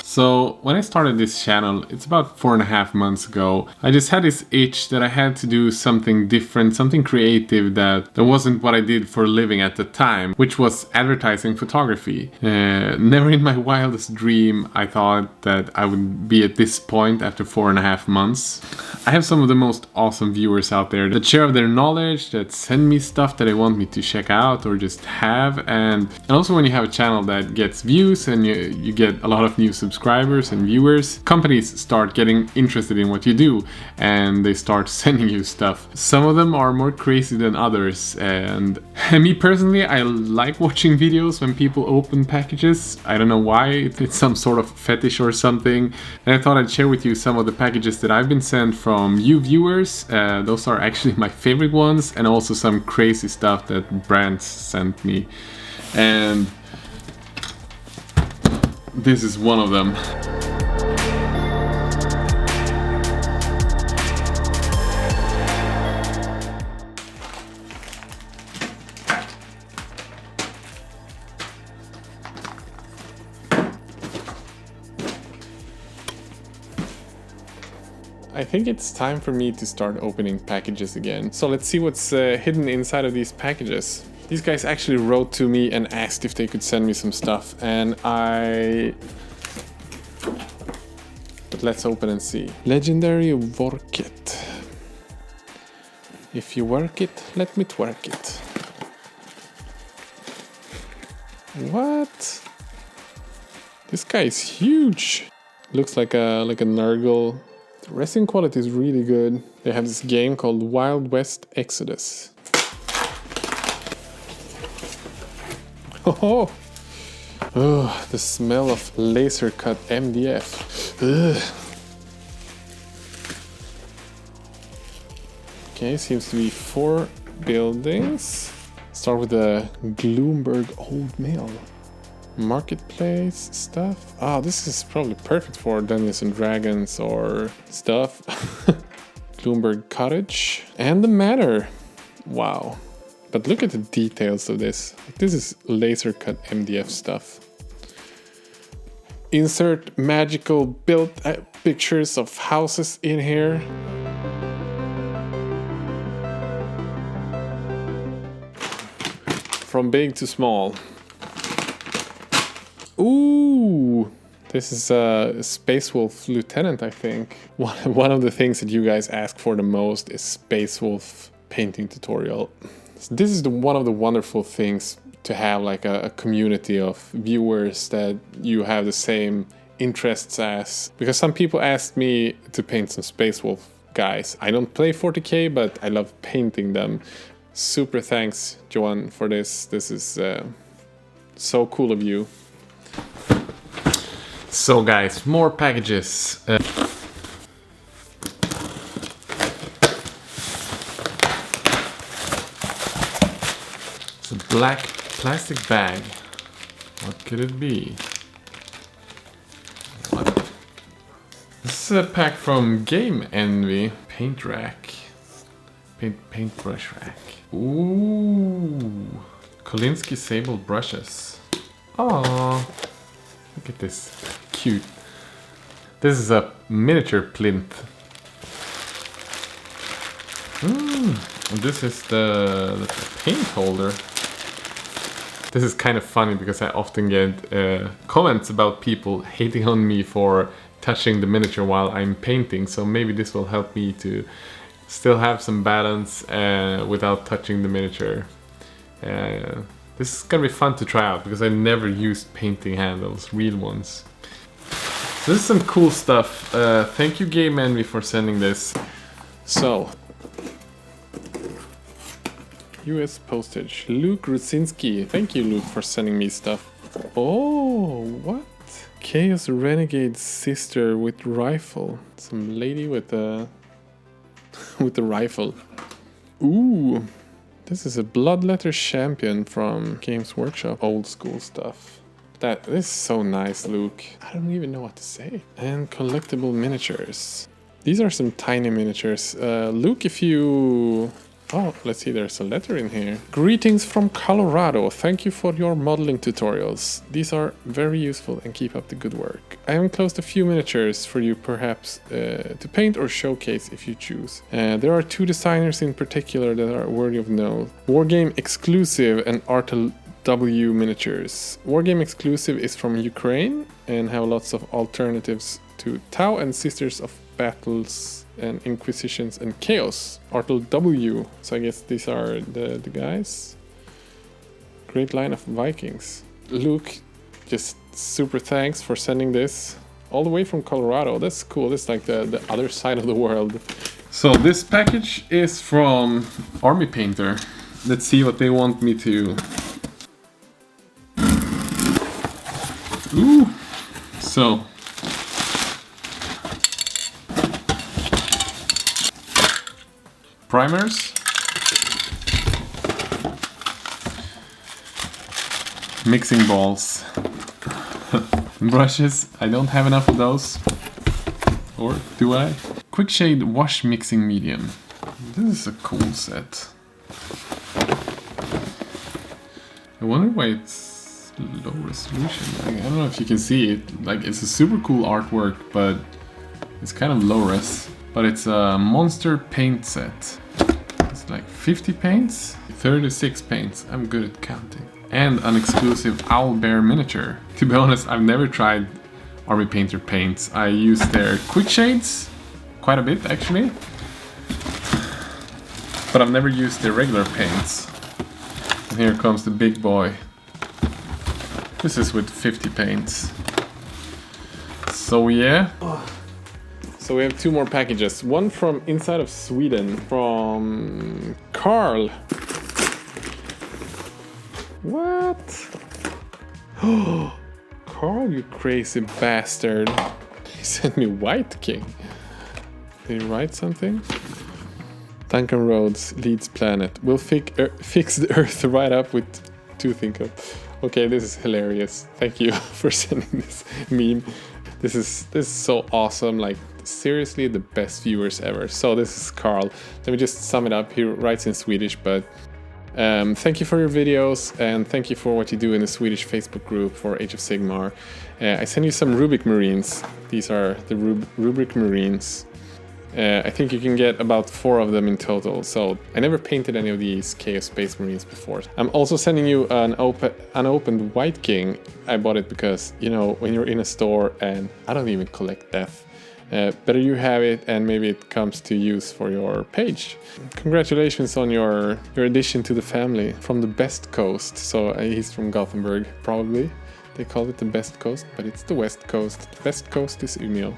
So when I started this channel, it's about 4.5 months ago, I just had this itch that I had to do something different, something creative that wasn't what I did for a living at the time, which was advertising photography. Never in my wildest dream I thought that I would be at this point after 4.5 months. I have some of the most awesome viewers out there that share their knowledge, that send me stuff that they want me to check out or just have, and also when you have a channel that gets views and you get a lot of new subscribers and viewers, companies start getting interested in what you do and they start sending you stuff. Some of them are more crazy than others, and me personally, I like watching videos when people open packages. I don't know why, it's some sort of fetish or something, and I thought I'd share with you some of the packages that I've been sent from you viewers. Those are actually my favorite ones, and also some crazy stuff that brands sent me. And this is one of them. I think it's time for me to start opening packages again. So let's see what's hidden inside of these packages. These guys actually wrote to me and asked if they could send me some stuff, and but let's open and see. Legendary work it. If you work it, let me twerk it. What? This guy is huge. Looks like a Nurgle. The resin quality is really good. They have this game called West Exodus. Oh, the smell of laser cut MDF. Ugh. Okay, seems to be 4 buildings. Start with the Gloomberg Old Mill. Marketplace stuff. Ah, this is probably perfect for Dungeons and Dragons or stuff. Gloomberg Cottage. And the Manor. Wow. But look at the details of this. This is laser cut MDF stuff. Insert magical built pictures of houses in here. From big to small. Ooh, this is a Space Wolf Lieutenant, I think. One of the things that you guys ask for the most is Space Wolf painting tutorial. This is one of the wonderful things to have, like a community of viewers that you have the same interests as. Because some people asked me to paint some Space Wolf guys. I don't play 40k, but I love painting them. Super thanks, Johan, for this. This is so cool of you. So guys, more packages. It's a black plastic bag. What could it be? What? This is a pack from Game Envy. Paint rack. Paintbrush rack. Ooh. Kolinsky Sable brushes. Aww. Look at this. Cute. This is a miniature plinth. And this is the paint holder. This is kind of funny because I often get comments about people hating on me for touching the miniature while I'm painting. So maybe this will help me to still have some balance without touching the miniature. This is gonna be fun to try out because I never used painting handles, real ones. So this is some cool stuff. Thank you, Game Envy, for sending this. So, US postage. Luke Rusinski. Thank you, Luke, for sending me stuff. Oh, what? Chaos Renegade sister with rifle. Some lady with a rifle. Ooh. This is a Bloodletter Champion from Games Workshop. Old school stuff. This is so nice, Luke. I don't even know what to say. And collectible miniatures. These are some tiny miniatures. Luke, if you Oh, let's see, there's a letter in here. Greetings from Colorado. Thank you for your modeling tutorials. These are very useful and keep up the good work. I have enclosed a few miniatures for you perhaps to paint or showcase if you choose. There are 2 designers in particular that are worthy of note. Wargame Exclusive and RTW Miniatures. Wargame Exclusive is from Ukraine and have lots of alternatives to Tau and Sisters of Battles and Inquisitions and Chaos. RTW. So I guess these are the guys. Great line of Vikings. Luke, just super thanks for sending this all the way from Colorado. That's cool. That's like the other side of the world. So this package is from Army Painter. Let's see what they want me to... Ooh! So... primers, mixing balls, brushes. I don't have enough of those, or do I? Quick Shade Wash Mixing Medium. This is a cool set. I wonder why it's low resolution. I don't know if you can see it. Like, it's a super cool artwork, but it's kind of low res. But it's a monster paint set. It's like 50 paints, 36 paints. I'm good at counting. And an exclusive owlbear miniature. To be honest, I've never tried Army Painter paints. I use their quick shades quite a bit actually. But I've never used their regular paints. And here comes the big boy. This is with 50 paints. So yeah. So we have 2 more packages. One from inside of Sweden, from Carl. What? Oh, Carl, you crazy bastard. He sent me White King. Did he write something? Duncan Rhodes, Leeds Planet. We'll fix the Earth right up with 2 think up. Okay, this is hilarious. Thank you for sending this meme. This is so awesome. Like, seriously the best viewers ever. So this is Carl. Let me just sum it up. He writes in Swedish, but thank you for your videos and thank you for what you do in the Swedish Facebook group for Age of Sigmar. I send you some Rubik Marines. These are the Rubik Marines. I think you can get about 4 of them in total. So I never painted any of these Chaos Space Marines before. I'm also sending you an unopened White King. I bought it because, you know, when you're in a store, and I don't even collect death, better you have it and maybe it comes to use for your page. Congratulations on your addition to the family from the Best Coast. So he's from Gothenburg, probably. They call it the Best Coast, but it's the West Coast. The Best Coast is Umeå.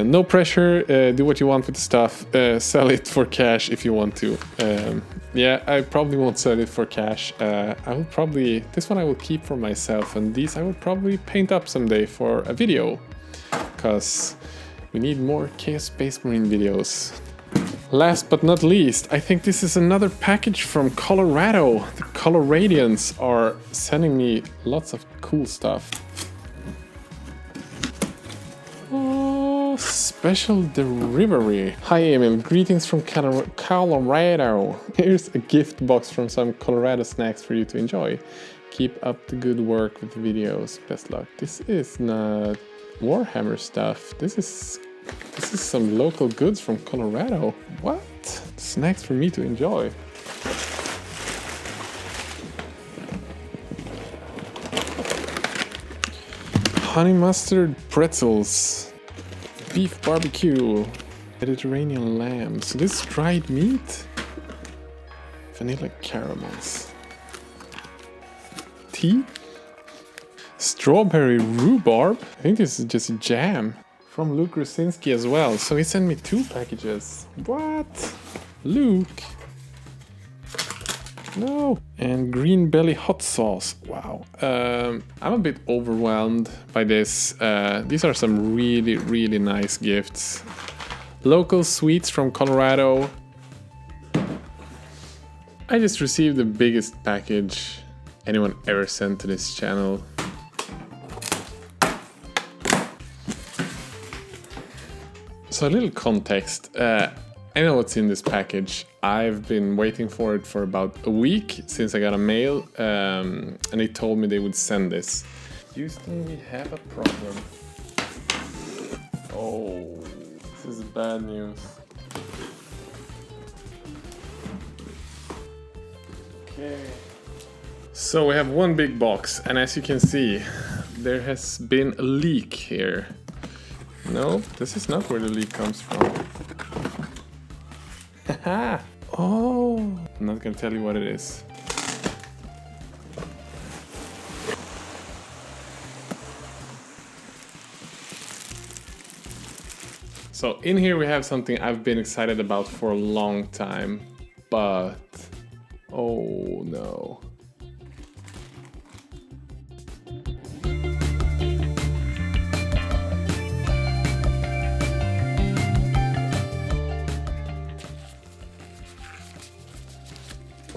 No pressure, do what you want with the stuff. Sell it for cash if you want to. Yeah, I probably won't sell it for cash. This one I will keep for myself, and these I will probably paint up someday for a video. Because we need more Chaos Space Marine videos. Last but not least, I think this is another package from Colorado. The Coloradians are sending me lots of cool stuff. Oh, special delivery. Hi Emil, greetings from Colorado. Here's a gift box from some Colorado snacks for you to enjoy. Keep up the good work with the videos. Best luck. This is not Warhammer stuff. This is some local goods from Colorado. What? Snacks for me to enjoy. Honey mustard pretzels. Beef barbecue. Mediterranean lamb. So this is dried meat. Vanilla caramels. Tea. Strawberry rhubarb. I think this is just jam. From Luke Rusinski as well. So he sent me 2 packages. What? Luke? No. And green belly hot sauce. Wow. I'm a bit overwhelmed by this. These are some really, really nice gifts. Local sweets from Colorado. I just received the biggest package anyone ever sent to this channel. So a little context. I know what's in this package. I've been waiting for it for about a week since I got a mail, and they told me they would send this. Houston, we have a problem. Oh, this is bad news. Okay. So we have one big box, and as you can see, there has been a leak here. No, this is not where the leak comes from. Haha! Oh! I'm not gonna tell you what it is. So in here we have something I've been excited about for a long time, but oh no.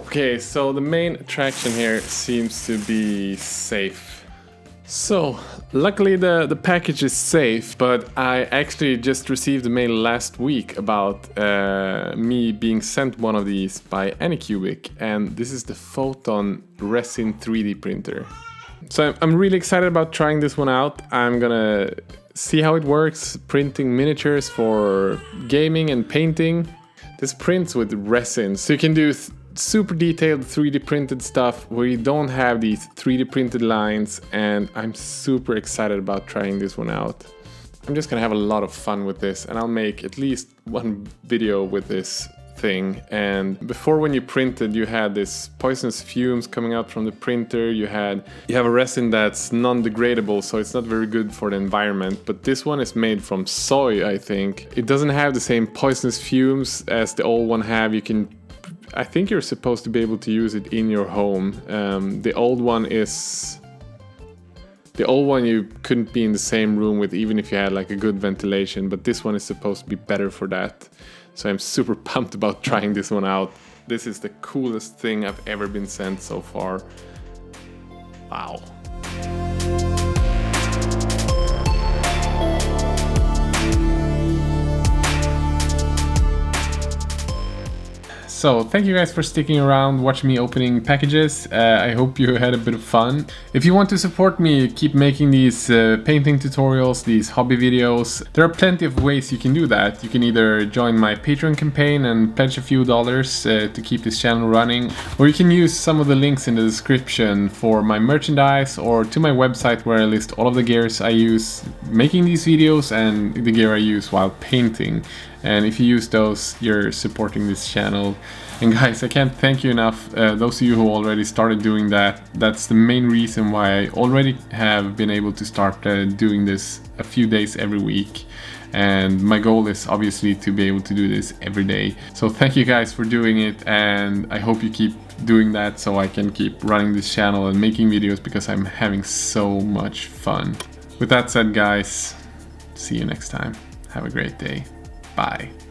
Okay, so the main attraction here seems to be safe. So, luckily the package is safe, but I actually just received a mail last week about me being sent one of these by Anycubic, and this is the Photon Resin 3D printer. So I'm really excited about trying this one out. I'm gonna see how it works, printing miniatures for gaming and painting. This prints with resin, so you can do super detailed 3D printed stuff where you don't have these 3D printed lines, and I'm super excited about trying this one out. I'm just gonna have a lot of fun with this, and I'll make at least one video with this thing. And before, when you printed, you had this poisonous fumes coming out from the printer. You have a resin that's non-degradable, so it's not very good for the environment. But this one is made from soy, I think. It doesn't have the same poisonous fumes as the old one have. I think you're supposed to be able to use it in your home. The old one you couldn't be in the same room with, even if you had like a good ventilation, but this one is supposed to be better for that. So I'm super pumped about trying this one out. This is the coolest thing I've ever been sent so far. Wow. So thank you guys for sticking around, watching me opening packages. I hope you had a bit of fun. If you want to support me, keep making these painting tutorials, these hobby videos, there are plenty of ways you can do that. You can either join my Patreon campaign and pledge a few dollars to keep this channel running, or you can use some of the links in the description for my merchandise or to my website, where I list all of the gears I use making these videos and the gear I use while painting. And if you use those, you're supporting this channel. And guys, I can't thank you enough. Those of you who already started doing that, that's the main reason why I already have been able to start doing this a few days every week. And my goal is obviously to be able to do this every day. So thank you guys for doing it, and I hope you keep doing that so I can keep running this channel and making videos, because I'm having so much fun. With that said, guys, see you next time. Have a great day. Bye.